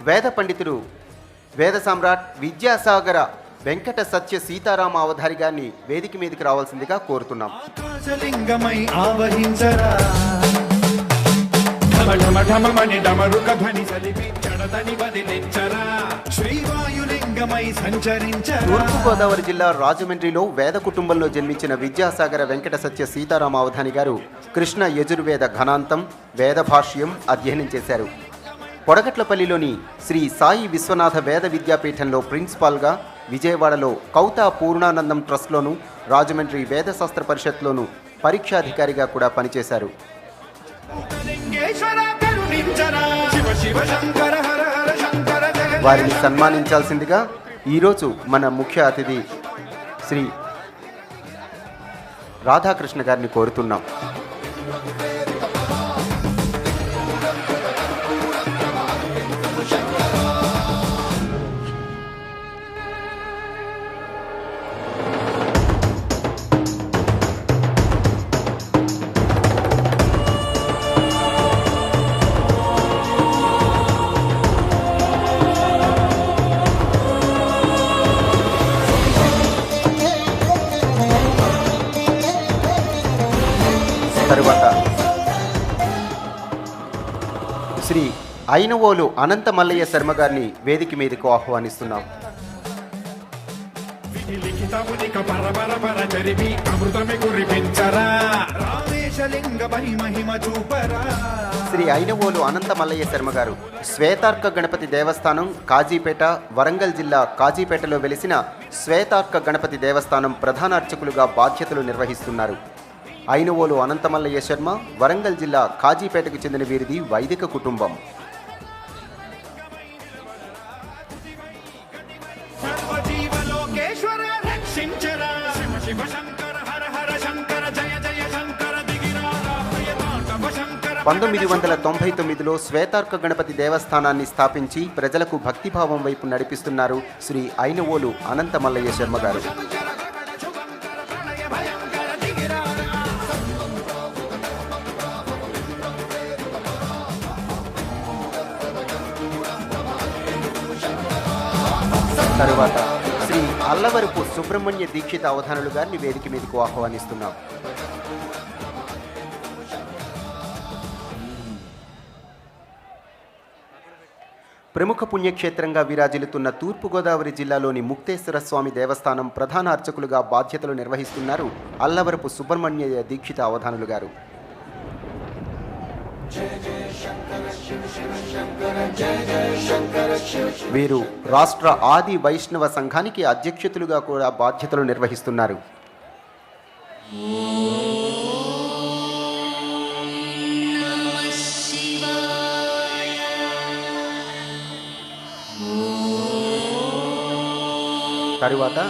వేద పండితుడు వేద సామ్రాట్ విద్యాసాగర వెంకట సత్య సీతారామ అవధారి గారిని వేదిక మీదకి రావాల్సిందిగా కోరుతున్నాం. తూర్పుగోదావరి జిల్లా రాజమండ్రిలో వేద కుటుంబంలో జన్మించిన విద్యాసాగర వెంకట సత్య సీతారామ అవధాని గారు కృష్ణ యజుర్వేద ఘనాంతం, వేద భాష్యం అధ్యయనం చేశారు. పొడగట్లపల్లిలోని శ్రీ సాయి విశ్వనాథ వేద విద్యాపీఠంలో ప్రిన్సిపాల్గా, విజయవాడలో కౌతా పూర్ణానందం ట్రస్ట్లోను, రాజమండ్రి వేదశాస్త్ర పరిషత్లోను పరీక్షాధికారిగా కూడా పనిచేశారు. వారిని సన్మానించాల్సిందిగా ఈరోజు మన ముఖ్య అతిథి శ్రీ రాధాకృష్ణ గారిని కోరుతున్నాం. తరువాత శ్రీ ఐనవోలు అనంత మల్లయ్య శర్మ గారిని వేదిక మీదకు ఆహ్వానిస్తున్నాం. శ్రీ ఐనవోలు అనంత మల్లయ్య శర్మ గారు శ్వేతార్క గణపతి దేవస్థానం, కాజీపేట, వరంగల్ జిల్లా కాజీపేటలో వెలిసిన శ్వేతార్క గణపతి దేవస్థానం ప్రధాన అర్చకులుగా బాధ్యతలు నిర్వహిస్తున్నారు. ఐనవోలు అనంతమల్లయ్య శర్మ వరంగల్ జిల్లా కాజీపేటకు చెందిన వీరిది వైదిక కుటుంబం. పంతొమ్మిది 1999లో శ్వేతార్క గణపతి దేవస్థానాన్ని స్థాపించి ప్రజలకు భక్తిభావం వైపు నడిపిస్తున్నారు శ్రీ ఐనవోలు అనంతమల్లయ్య శర్మ గారు. తరువాత శ్రీ అల్లవరపు సుబ్రహ్మణ్య దీక్షిత అవధానులు గారిని వేదిక మీదకు ఆహ్వానిస్తున్నాం. ప్రముఖ పుణ్యక్షేత్రంగా విరాజిల్లుతున్న తూర్పుగోదావరి జిల్లాలోని ముక్తేశ్వర స్వామి దేవస్థానం ప్రధాన అర్చకులుగా బాధ్యతలు నిర్వహిస్తున్నారు అల్లవరపు సుబ్రహ్మణ్య దీక్షిత అవధానులు గారు. వీరు రాష్ట్ర ఆది వైష్ణవ సంఘానికి అధ్యక్షులుగా కూడా బాధ్యతలు నిర్వహిస్తున్నారు. తరువాత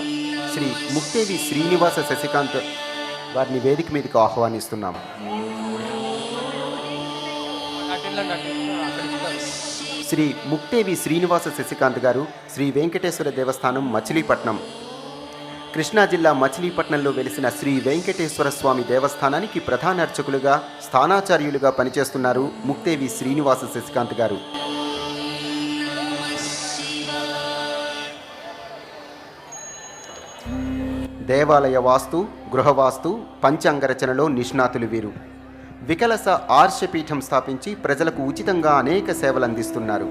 శ్రీ ముక్తేవి శ్రీనివాస శశికాంత్ వారిని వేదిక మీదకు ఆహ్వానిస్తున్నాం. శ్రీ ముక్తేవి శ్రీనివాస శశికాంత్ గారు శ్రీ వెంకటేశ్వర దేవస్థానం మచిలీపట్నం, కృష్ణా జిల్లా మచిలీపట్నంలో వెలిసిన శ్రీ వెంకటేశ్వర స్వామి దేవస్థానానికి ప్రధాన అర్చకులుగా, స్థానాచార్యులుగా పనిచేస్తున్నారు ముక్తేవి శ్రీనివాస శశికాంత్ గారు. దేవాలయ వాస్తు, గృహవాస్తు, పంచాంగరచనలో నిష్ణాతులు వీరు. వికలస ఆర్షపీఠం స్థాపించి ప్రజలకు ఉచితంగా అనేక సేవలు అందిస్తున్నారు.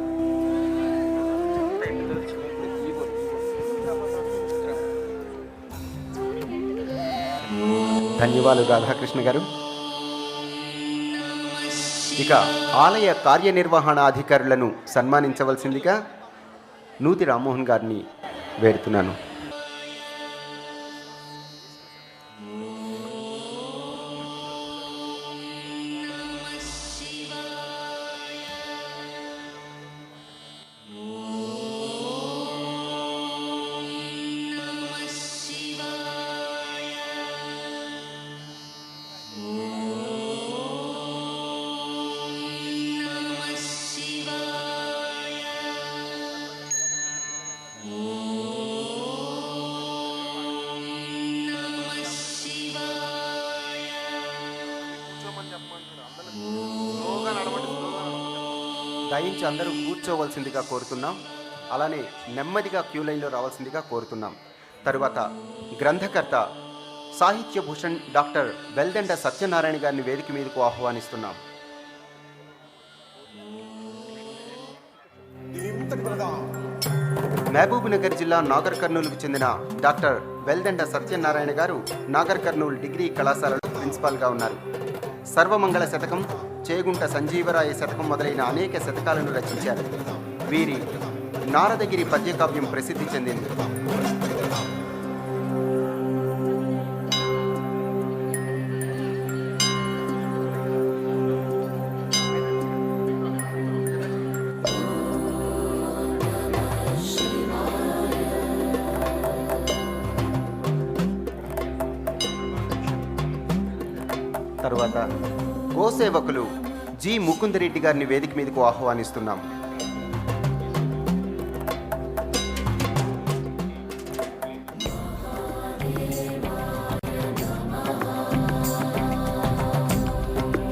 ధన్యవాదాలు రాధాకృష్ణ గారు. ఇక ఆలయ కార్యనిర్వహణాధికారులను సన్మానించవలసిందిగా నూతి రామ్మోహన్ గారిని వేడుతున్నాను. దయించి అందరూ కూర్చోవలసిందిగా కోరుతున్నాం. అలానే నెమ్మదిగా క్యూ లైన్లో రావాల్సిందిగా కోరుతున్నాం. తరువాత గ్రంథకర్త సాహిత్య భూషణ్ డాక్టర్ వెల్దండ సత్యనారాయణ గారిని వేదిక మీదకు ఆహ్వానిస్తున్నాం. మహబూబ్ నగర్ జిల్లా నాగర్ కర్నూలుకు చెందిన డాక్టర్ వెల్దండ సత్యనారాయణ గారు నాగర్ కర్నూలు డిగ్రీ కళాశాలలో ప్రిన్సిపాల్గా ఉన్నారు. సర్వమంగళ శతకం, చేగుంట సంజీవరాయ శతకం మొదలైన అనేక శతకాలను రచించారు. వీరి నారదగిరి పద్యకావ్యం ప్రసిద్ధి చెందింది. తరువాత గోసేవకులు జి ముకుందరెడ్డి గారిని వేదిక మీదకు ఆహ్వానిస్తున్నాం.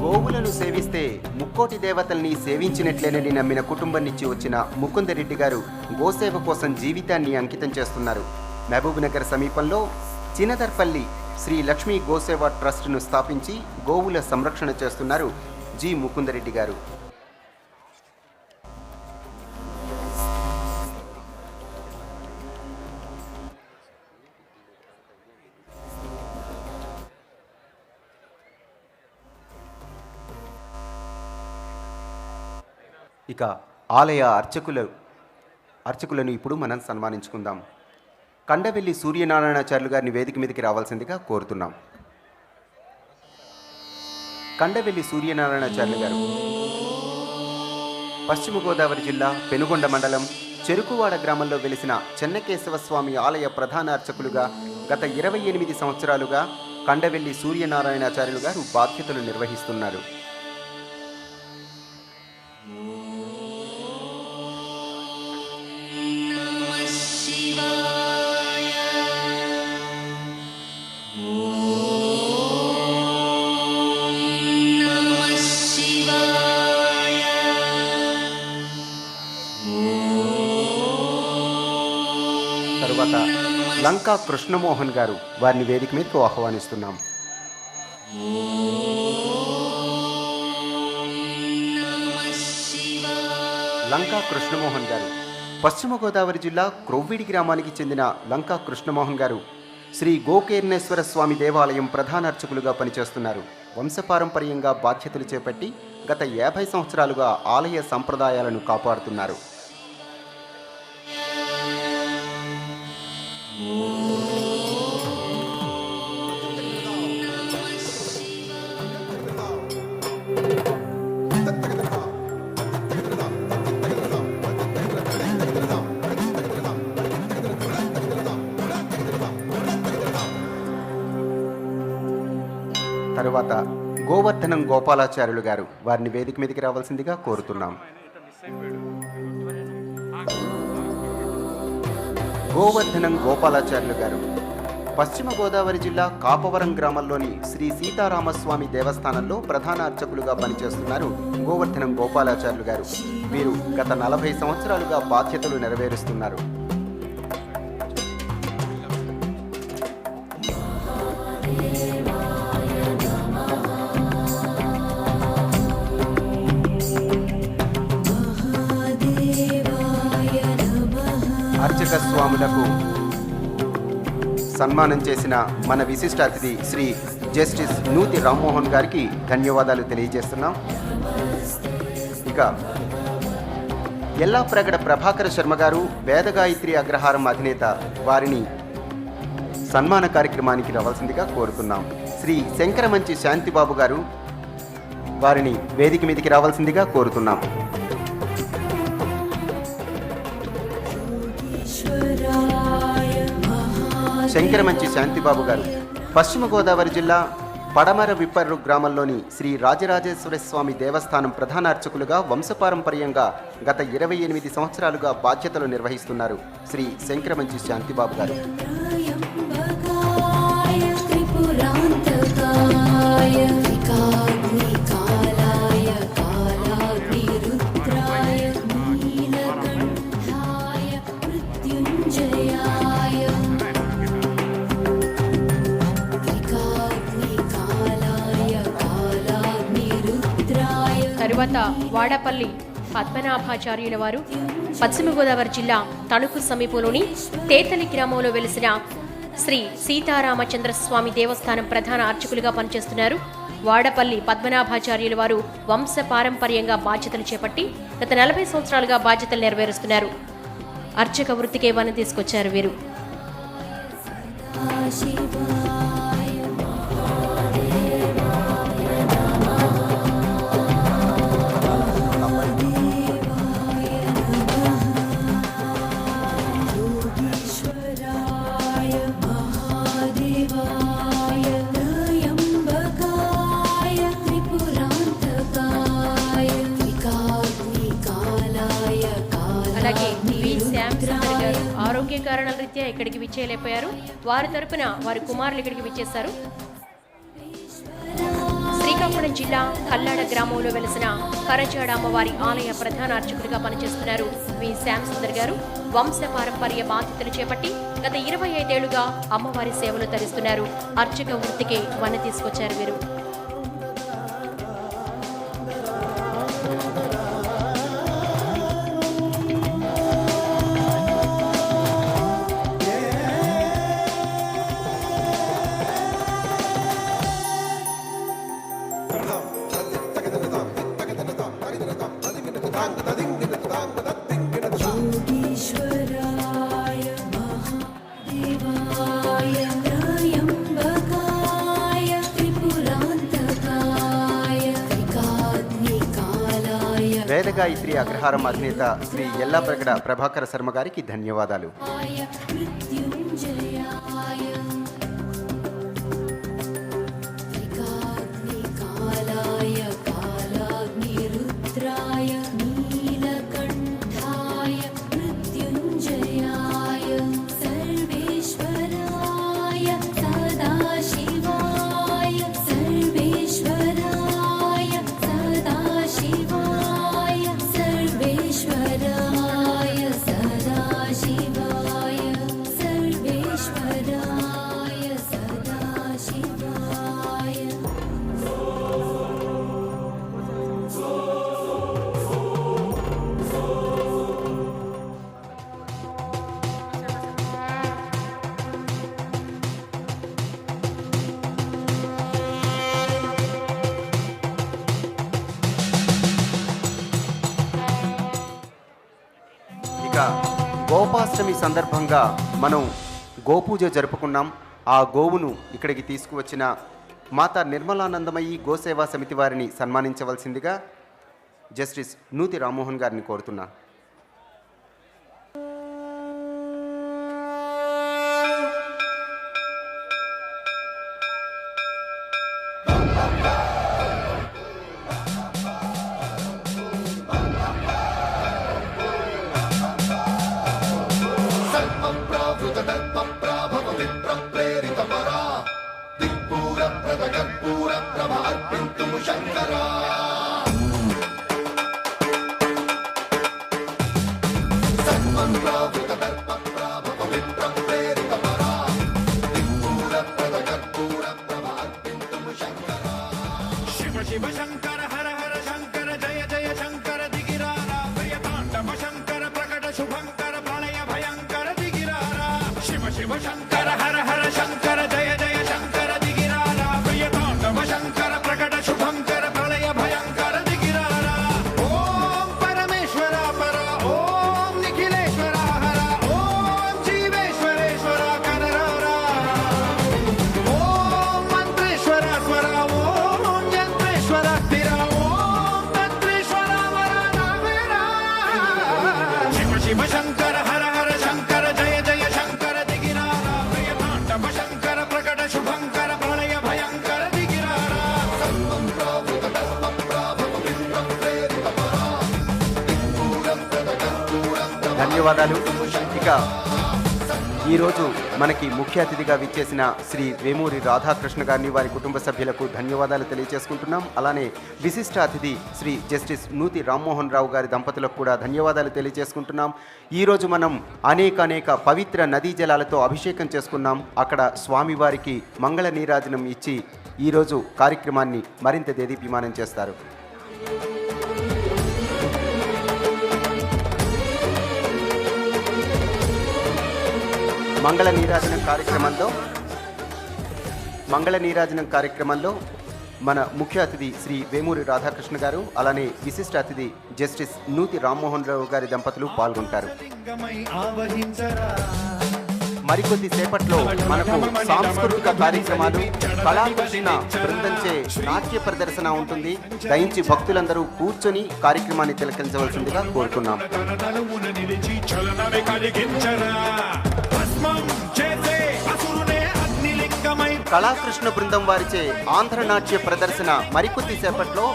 గోవులను సేవిస్తే ముక్కోటి దేవతల్ని సేవించినట్లేనని నమ్మిన కుటుంబం నుంచి వచ్చిన ముకుందరెడ్డి గారు గోసేవ కోసం జీవితాన్ని అంకితం చేస్తున్నారు. మహబూబ్ నగర్ సమీపంలో చినదర్పల్లి శ్రీ లక్ష్మీ గోసేవ ట్రస్ట్ను స్థాపించి గోవుల సంరక్షణ చేస్తున్నారు జి ముకుందరెడ్డి గారు. ఇక ఆలయ అర్చకులను ఇప్పుడు మనం సన్మానించుకుందాం. కండవెల్లి సూర్యనారాయణాచార్యులు గారిని వేదిక మీదకి రావాల్సిందిగా కోరుతున్నాం. కండవెల్లి సూర్యనారాయణాచార్యులు గారు పశ్చిమ గోదావరి జిల్లా పెనుగొండ మండలం చెరుకువాడ గ్రామంలో వెలిసిన చెన్నకేశవ స్వామి ఆలయ ప్రధాన అర్చకులుగా గత 28 సంవత్సరాలుగా కండవెల్లి సూర్యనారాయణాచార్యులు గారు బాధ్యతలు నిర్వహిస్తున్నారు. తరువాత లంకా కృష్ణమోహన్ గారు, వారిని వేదిక మీదకు ఆహ్వానిస్తున్నాం. లంకా కృష్ణమోహన్ గారు పశ్చిమ గోదావరి జిల్లా క్రొవ్విడి గ్రామానికి చెందిన లంకా కృష్ణమోహన్ గారు శ్రీ గోకేర్ణేశ్వర స్వామి దేవాలయం ప్రధాన అర్చకులుగా పనిచేస్తున్నారు. వంశపారంపర్యంగా బాధ్యతలు చేపట్టి గత 50 సంవత్సరాలుగా ఆలయ సంప్రదాయాలను కాపాడుతున్నారు. తరువాత గోవర్ధనం గోపాలాచార్యులు గారు, వారిని వేదిక మీదకి రావాల్సిందిగా కోరుతున్నాం. గోవర్ధనం గోపాలాచార్యులు గారు పశ్చిమ గోదావరి జిల్లా కాపవరం గ్రామంలోని శ్రీ సీతారామస్వామి దేవస్థానంలో ప్రధాన అర్చకులుగా పనిచేస్తున్నారు గోవర్ధనం గోపాలాచార్యులు గారు. వీరు గత 40 సంవత్సరాలుగా బాధ్యతలు నెరవేరుస్తున్నారు. అర్చక స్వాములకు సన్మానం చేసిన మన విశిష్ట అతిథి శ్రీ జస్టిస్ నూతి రామ్మోహన్ గారికి ధన్యవాదాలు తెలియజేస్తున్నాం. ఇక ఎల్లాప్రగడ ప్రభాకర శర్మ గారు, వేదగాయత్రి అగ్రహారం అధినేత, వారిని సన్మాన కార్యక్రమానికి రావాల్సిందిగా కోరుతున్నాం. శ్రీ శంకరమంచి శాంతిబాబు గారు, వారిని వేదిక మీదకి రావాల్సిందిగా కోరుతున్నాం. శంకరమంచి శాంతిబాబు గారు పశ్చిమ గోదావరి జిల్లా పడమర విప్పర్రు గ్రామంలోని శ్రీ రాజరాజేశ్వర స్వామి దేవస్థానం ప్రధాన అర్చకులుగా వంశపారంపర్యంగా గత 28 సంవత్సరాలుగా బాధ్యతలు నిర్వహిస్తున్నారు శ్రీ శంకరమంచి శాంతిబాబు గారు. తర్వాత వాడపల్లి పద్మనాభాచార్యుల వారు పశ్చిమ గోదావరి జిల్లా తణుకు సమీపంలోని తేతలి గ్రామంలో వెలిసిన శ్రీ సీతారామచంద్రస్వామి దేవస్థానం ప్రధాన అర్చకులుగా పనిచేస్తున్నారు. వాడపల్లి పద్మనాభాచార్యుల వారు వంశ పారంపర్యంగా బాధ్యతలు చేపట్టి గత 40 సంవత్సరాలుగా బాధ్యతలు నెరవేరుస్తున్నారు. అర్చక వృత్తికే వన తీసుకొచ్చారు వీరు. అలాగే వి శ్యామ్ సుందర్ గారు ఆరోగ్య కారణాల రీత్యా ఇక్కడికి విచ్చేయలేకపోయారు. వారి తరపున వారి కుమారులు ఇక్కడికి విచ్చేశారు. శ్రీకాకుళం జిల్లా కల్లాడ గ్రామంలో వెలిసిన కరచాడ అమ్మవారి ఆలయ ప్రధాన అర్చకుడిగా పనిచేస్తున్నారు వి శ్యామ్ సుందర్ గారు. వంశ పారంపర్య బాధ్యతలు చేపట్టి గత 25 ఏళ్లుగా అమ్మవారి సేవలు తరిస్తున్నారు. అర్చక వృత్తికి వన తీసుకొచ్చారు వీరు. వేదగాయత్రి అగ్రహారం అధినేత శ్రీ ఎల్లాప్రగడ ప్రభాకర శర్మ గారికి ధన్యవాదాలు. గోపాష్టమి సందర్భంగా మనం గోపూజ జరుపుకున్నాం. ఆ గోవును ఇక్కడికి తీసుకువచ్చిన మాతా నిర్మలానందమయ్యి గోసేవా సమితి వారిని సన్మానించవలసిందిగా జస్టిస్ నూతి రామ్మోహన్ గారిని కోరుతున్నా. शिव शंकर हर हर शंकर जय जय शंकर दिगिरारा प्रियतांडव शंकर प्रकट शुभंकर प्रलय भयंकर दिगिरारा शिव शिव शंकर हर हर शंकर जय जय शंकर दिगिरारा प्रियतांडव शंकर प्रकट शुभंकर प्रलय भयंकर दिगिरारा ओम परमेश्वर पर ओम निखिलेश्वर हर ओम जीवेश्वरेश्वर कररारा ओम मंत्रेश्वर स्वर ओम यंत्रेश्वर स्थिर ओम तंत्रेश्वर वरदामेरा शिव शिव शंकर हर हर शंकर जय जय शंकर दिगिरारा प्रियतांडव शंकर प्रकट शुभंकर प्रलय भयंकर दिगिरारा सर्वं प्रावृत धर्मं प्राभव विश्वं प्रेरित परा दिक्पूरं प्रदकर्पूरं ధన్యవాదాలు. ఇక ఈరోజు మనకి ముఖ్య అతిథిగా విచ్చేసిన శ్రీ వేమూరి రాధాకృష్ణ గారిని వారి కుటుంబ సభ్యులకు ధన్యవాదాలు తెలియజేసుకుంటున్నాం. అలానే విశిష్ట అతిథి శ్రీ జస్టిస్ నూతి రామ్మోహన్ రావు గారి దంపతులకు కూడా ధన్యవాదాలు తెలియజేసుకుంటున్నాం. ఈరోజు మనం అనేక పవిత్ర నదీ జలాలతో అభిషేకం చేసుకున్నాం. అక్కడ స్వామివారికి మంగళ నీరాజనం ఇచ్చి ఈరోజు కార్యక్రమాన్ని మరింత దేదీప్యమానం చేస్తారు. మంగళ నీరాజనం కార్యక్రమంలో మన ముఖ్య అతిథి శ్రీ వేమూరి రాధాకృష్ణ గారు, అలానే విశిష్ట అతిథి జస్టిస్ నూతి రామ్మోహన్ రావు గారి దంపతులు పాల్గొంటారు. మరికొద్ది సేపట్లో మనకు సాంస్కృతిక కార్యక్రమాలు, కళాకృష్ణ బృందంచే నాట్య ప్రదర్శన ఉంటుంది. దయించి భక్తులందరూ కూర్చొని కార్యక్రమాన్ని తిలకించవలసిందిగా కోరుతున్నాం. కళాకృష్ణ బృందం వారిచే ఆంధ్ర నాట్య ప్రదర్శన మరికొద్ది సేపట్లో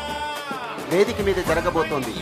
వేదిక మీద జరగబోతోంది.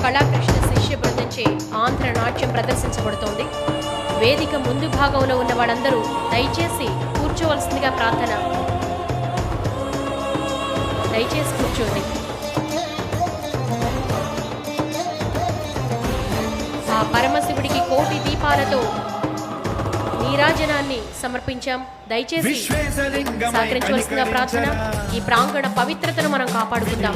కళాకృష్ణ శిష్య బృందంచే ఆంధ్ర నాట్యం ప్రదర్శించబడుతోంది. వేదిక ముందు భాగంలో ఉన్న వాళ్ళందరూ దయచేసి కూర్చోవలసిందిగా ప్రార్థన. దయచేసి కూర్చోండి. ఆ పరమశివుడికి కోటి దీపాలతో నీరాజనాన్ని సమర్పించాం. దయచేసి సహకరించవలసిందిగా ప్రార్థన. ఈ ప్రాంగణ పవిత్రతను మనం కాపాడుకుందాం.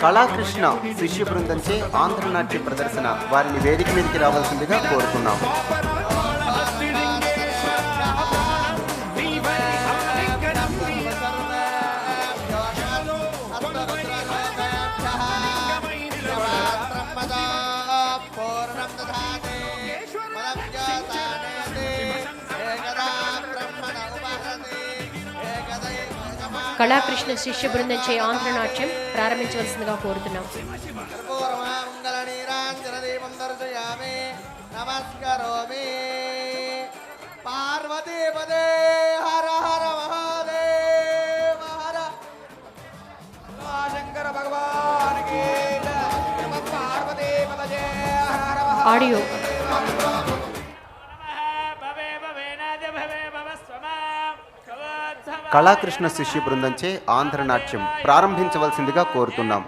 కళాకృష్ణ శిష్య బృందంచే ఆంధ్ర నాట్య ప్రదర్శన వారిని వేదిక మీదకి రావాల్సిందిగా కోరుతున్నాం. కళాకృష్ణ శిష్య బృందంచే ఆంధ్ర నాట్యం ప్రారంభించవలసిందిగా కోరుతున్నాం. ఆడియో కళాకృష్ణ శిష్య బృందంచే ఆంధ్ర నాట్యం ప్రారంభించవలసిందిగా కోరుతున్నాం.